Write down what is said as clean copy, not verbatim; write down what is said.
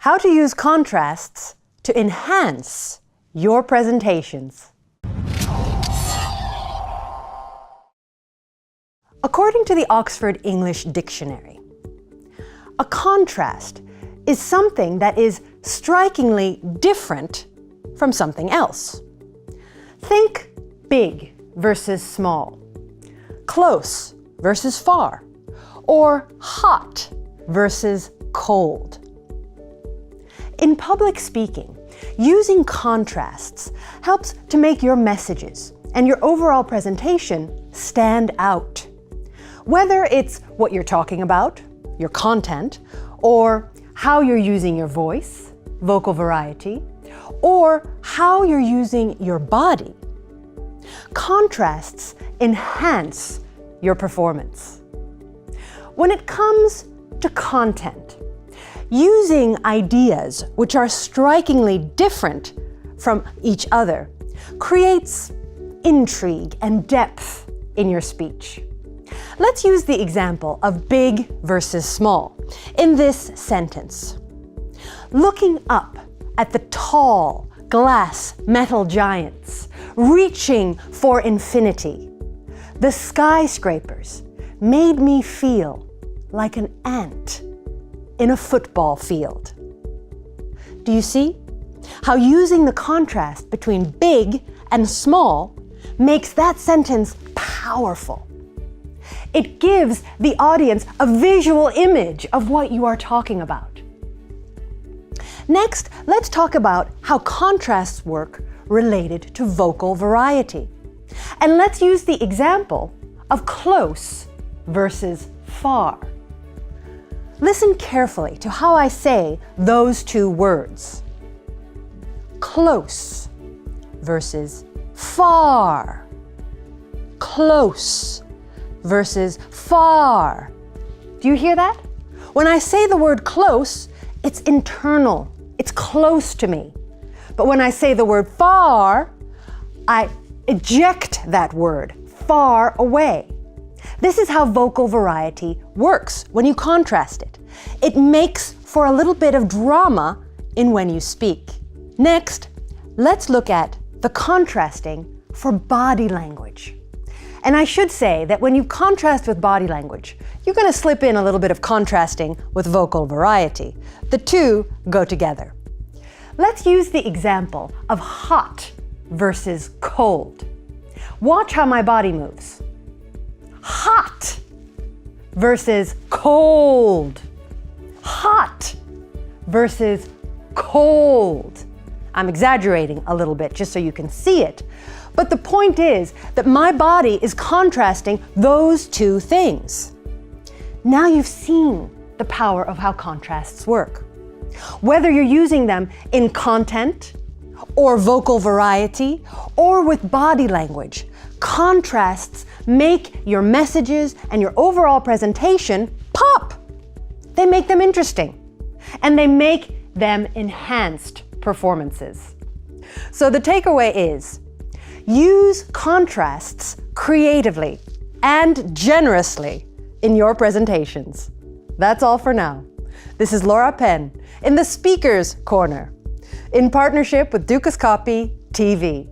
How to use contrasts to enhance your presentations. According to the Oxford English Dictionary, a contrast is something that is strikingly different from something else. Think big versus small, close versus far, or hot versus cold. In public speaking, using contrasts helps to make your messages and your overall presentation stand out. Whether it's what you're talking about, your content, or how you're using your voice, vocal variety, or how you're using your body, contrasts enhance your performance. When it comes to content, using ideas which are strikingly different from each other creates intrigue and depth in your speech. Let's use the example of big versus small in this sentence. Looking up at the tall glass metal giants reaching for infinity, the skyscrapers made me feel like an ant in a football field. Do you see how using the contrast between big and small makes that sentence powerful? It gives the audience a visual image of what you are talking about. Next, let's talk about how contrasts work related to vocal variety. And let's use the example of close versus far. Listen carefully to how I say those two words. Close versus far. Close versus far. Do you hear that? When I say the word close, it's internal. It's close to me. But when I say the word far, I eject that word far away. This is how vocal variety works when you contrast it. It makes for a little bit of drama in when you speak. Next, let's look at the contrasting for body language. And I should say that when you contrast with body language, you're going to slip in a little bit of contrasting with vocal variety. The two go together. Let's use the example of hot versus cold. Watch how my body moves. Hot versus cold. Hot versus cold. I'm exaggerating a little bit just so you can see it. But the point is that my body is contrasting those two things. Now you've seen the power of how contrasts work. Whether you're using them in content, or vocal variety, or with body language, contrasts make your messages and your overall presentation pop. They make them interesting, and they make them enhanced performances. So the takeaway is, use contrasts creatively and generously in your presentations. That's all for now. This is Laura Penn in the Speaker's Corner, in partnership with Dukascopy TV.